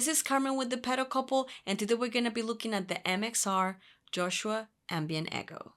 this is Carmen with the pedal couple, and today we're going to be looking at the MXR Joshua Ambient Echo.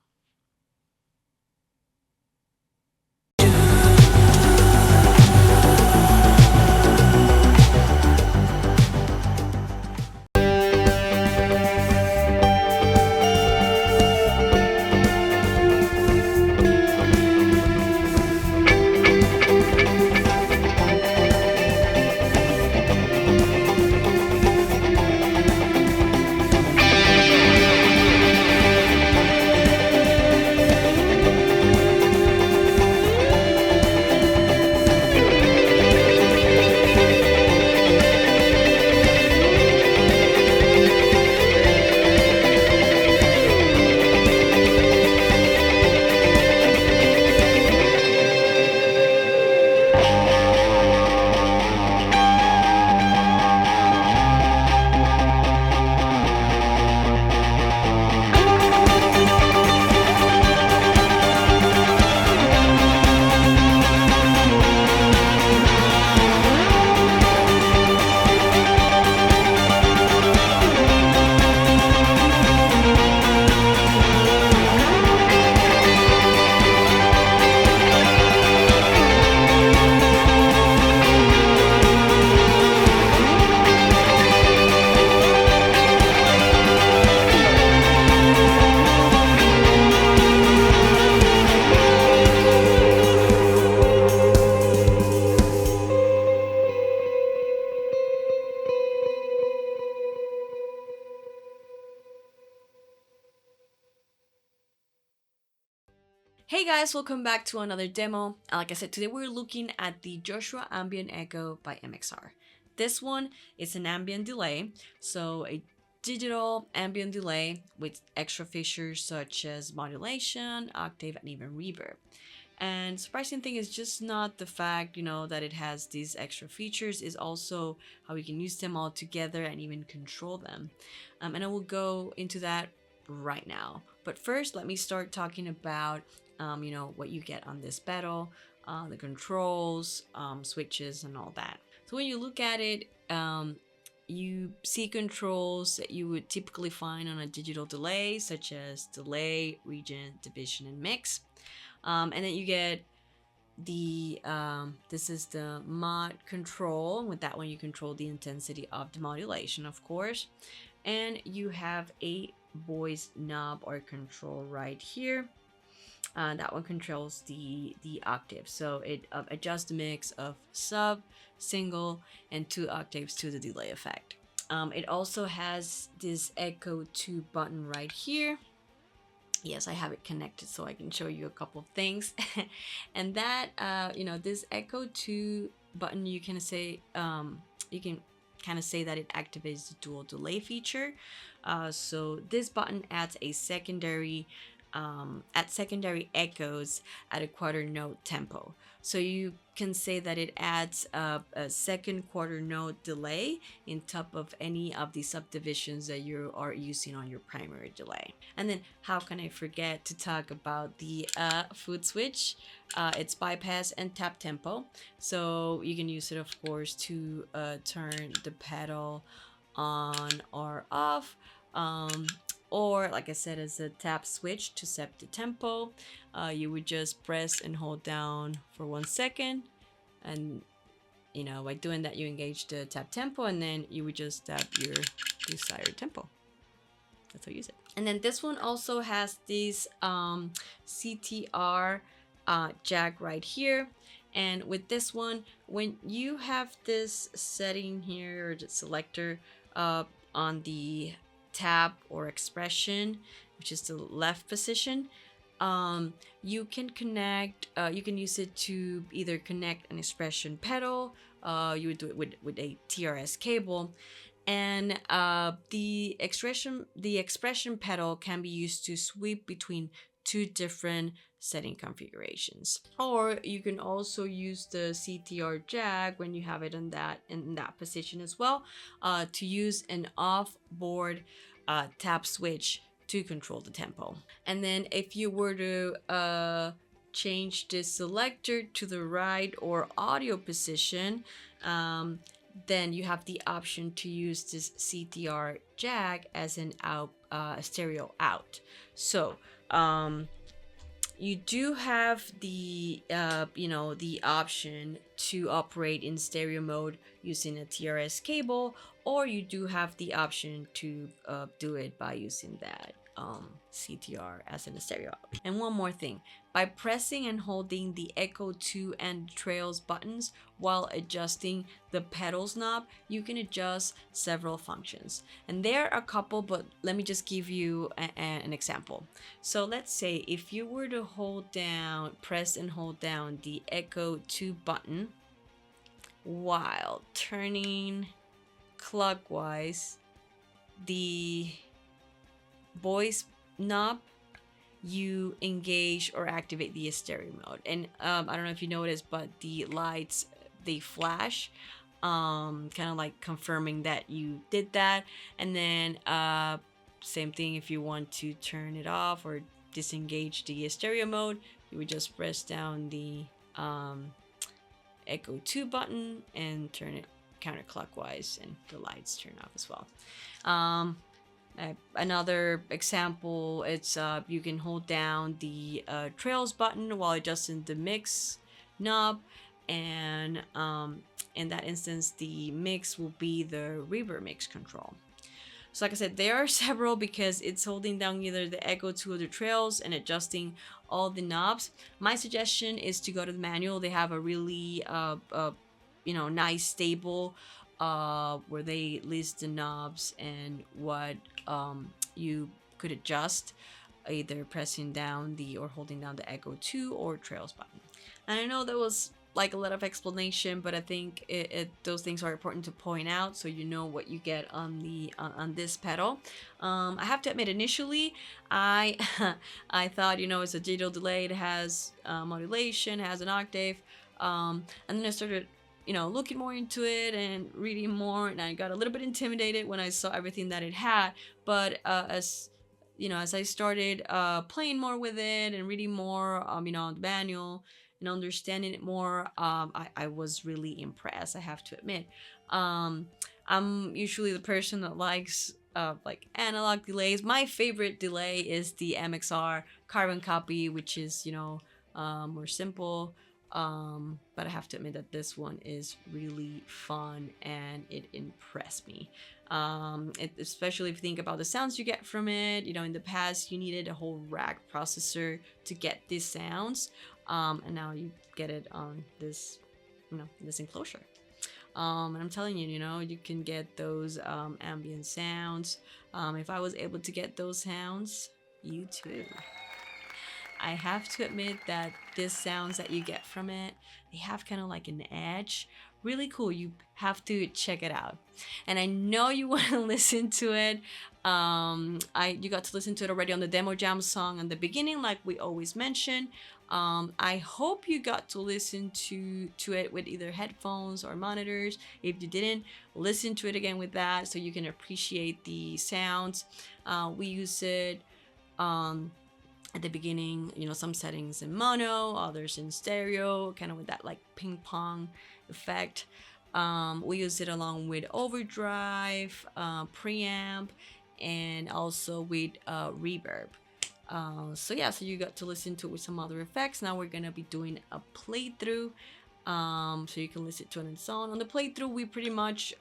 Hey guys, welcome back to another demo. Like I said, today we're looking at the Joshua Ambient Echo by MXR. This one is an ambient delay, so a digital ambient delay with extra features such as modulation, octave, and even reverb. And surprising thing is just not the fact, that it has these extra features, is also how we can use them all together and even control them. And I will go into that right now. But first, let me start talking about what you get on this pedal, the controls, switches, and all that. So when you look at it, you see controls that you would typically find on a digital delay, such as delay, region, division, and mix. And then you get the this is the mod control. With that one, you control the intensity of the modulation, of course. And you have a voice knob or control right here. That one controls the octave, so it adjusts the mix of sub, single, and 2 octaves to the delay effect. It also has this Echo 2 button right here. Yes, I have it connected so I can show you a couple of things. And that this Echo 2 button, you can say you can kind of say that it activates the dual delay feature. So this button adds a secondary echoes at a quarter note tempo. So you can say that it adds a second quarter note delay in top of any of the subdivisions that you are using on your primary delay. And then how can I forget to talk about the foot switch? It's bypass and tap tempo. So you can use it, of course, to turn the pedal on or off. Or like I said, as a tap switch to set the tempo. You would just press and hold down for 1 second, and by doing that you engage the tap tempo, and then you would just tap your desired tempo. That's how you use it. And then this one also has this CTR jack right here. And with this one, when you have this setting here, or the selector on the tab or expression, which is the left position, you can connect, you can use it to either connect an expression pedal. You would do it with a TRS cable, and the expression pedal can be used to sweep between 2 different setting configurations. Or you can also use the CTR jack when you have it in that position as well, to use an off-board tap switch to control the tempo. And then if you were to change this selector to the right or audio position, then you have the option to use this CTR jack as an out, stereo out. So you do have the the option to operate in stereo mode using a TRS cable, or you do have the option to do it by using that CTR as in a stereo out. And one more thing, by pressing and holding the Echo 2 and Trails buttons while adjusting the pedals knob, you can adjust several functions. And there are a couple, but let me just give you an example. So let's say if you were to press and hold down the Echo 2 button while turning clockwise the voice knob, you engage or activate the stereo mode. And I don't know if you noticed, but the lights, they flash, kind of like confirming that you did that. And then same thing, if you want to turn it off or disengage the stereo mode, you would just press down the Echo 2 button and turn it counterclockwise, and the lights turn off as well. Another example, it's you can hold down the Trails button while adjusting the mix knob, and in that instance the mix will be the Reverend mix control. So like I said, there are several because it's holding down either the Echo 2 or the Trails and adjusting all the knobs. My suggestion is to go to the manual. They have a really nice stable where they list the knobs and what you could adjust, either pressing down or holding down the Echo 2 or Trails button. And I know that was like a lot of explanation, but I think those things are important to point out so you know what you get on this pedal. I have to admit, initially I I thought, it's a digital delay, it has modulation, has an octave, and then I started looking more into it and reading more, and I got a little bit intimidated when I saw everything that it had. But as I started playing more with it and reading more, on the manual and understanding it more, I was really impressed, I have to admit. I'm usually the person that likes like analog delays. My favorite delay is the MXR carbon copy, which is more simple. But I have to admit that this one is really fun and it impressed me. Especially if you think about the sounds you get from it. In the past you needed a whole rack processor to get these sounds, and now you get it on this, this enclosure. And I'm telling you, you can get those ambient sounds. If I was able to get those sounds, you too. I have to admit that these sounds that you get from it, they have kind of like an edge. Really cool. You have to check it out. And I know you want to listen to it. You got to listen to it already on the Demo Jam song in the beginning, like we always mention. I hope you got to listen to it with either headphones or monitors. If you didn't, listen to it again with that so you can appreciate the sounds. We use it at the beginning, some settings in mono, others in stereo, kind of with that like ping pong effect. We use it along with overdrive, preamp, and also with reverb. So you got to listen to it with some other effects. Now we're gonna be doing a playthrough, so you can listen to it on its own. On the playthrough, we pretty much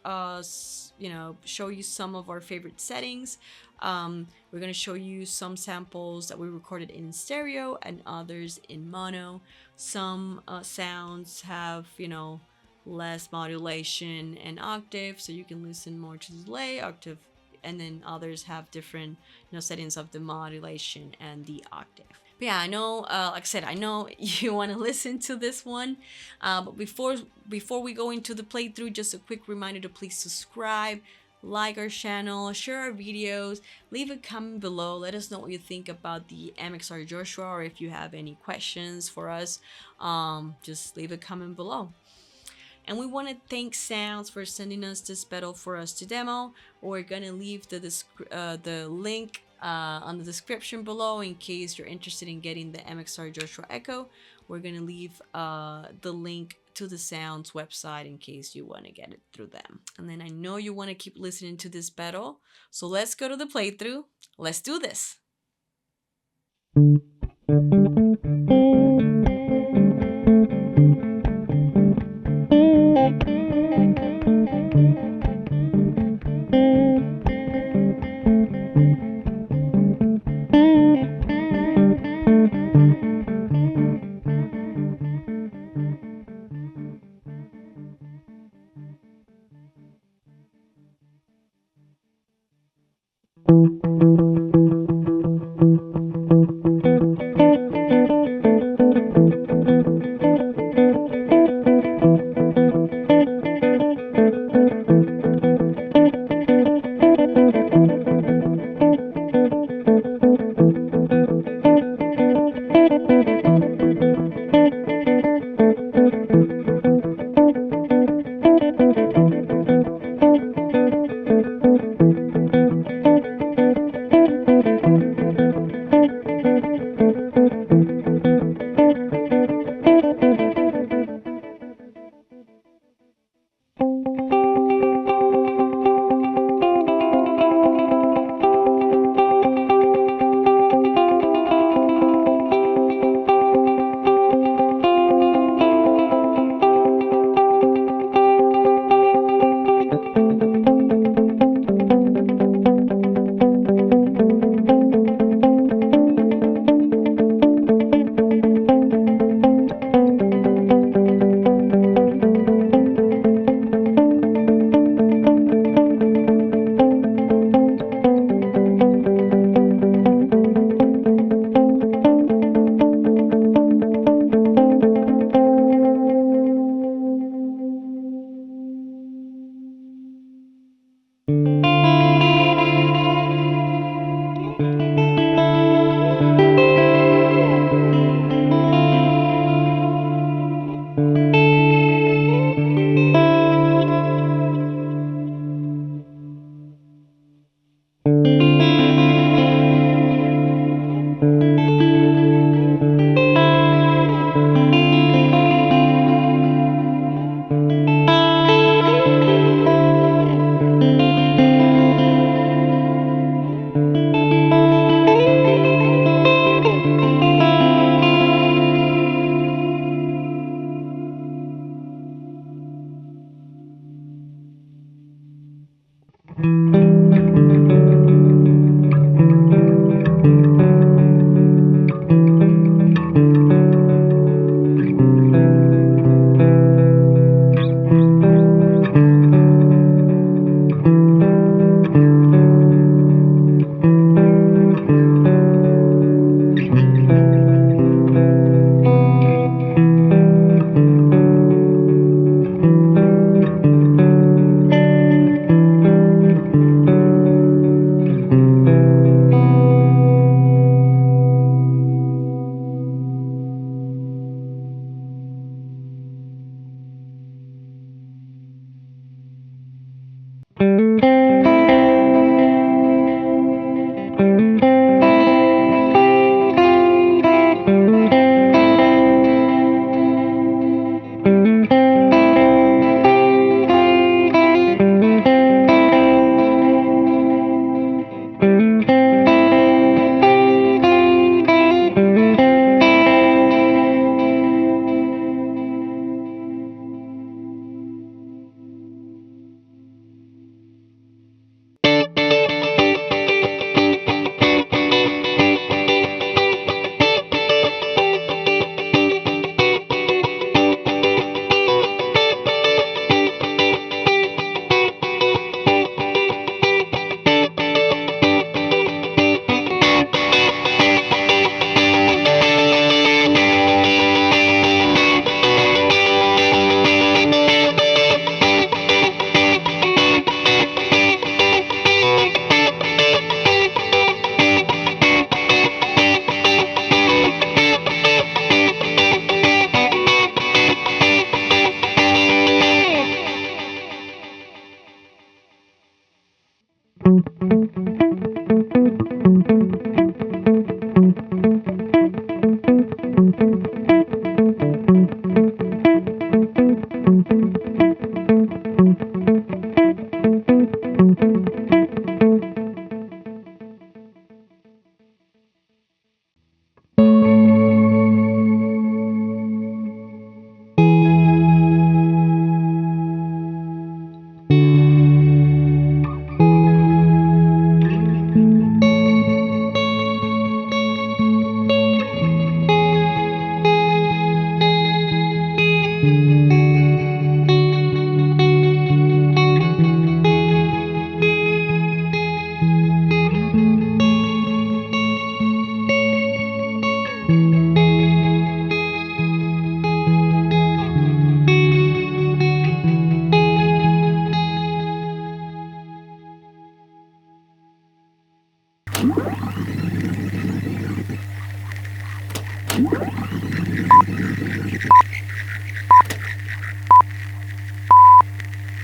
show you some of our favorite settings. We're gonna show you some samples that we recorded in stereo and others in mono. Some sounds have less modulation and octave, so you can listen more to the delay, octave, and then others have different settings of the modulation and the octave. But yeah, I know, like I said, I know you want to listen to this one, but before we go into the playthrough, just a quick reminder to please subscribe, like our channel, share our videos, leave a comment below, let us know what you think about the MXR Joshua, or if you have any questions for us, just leave a comment below. And we want to thank Sounds for sending us this pedal for us to demo. We're gonna leave the link on the description below in case you're interested in getting the MXR Joshua Echo. We're gonna leave the link to the Sounds website in case you want to get it through them. And then I know you want to keep listening to this pedal, so let's go to the playthrough. Let's do this.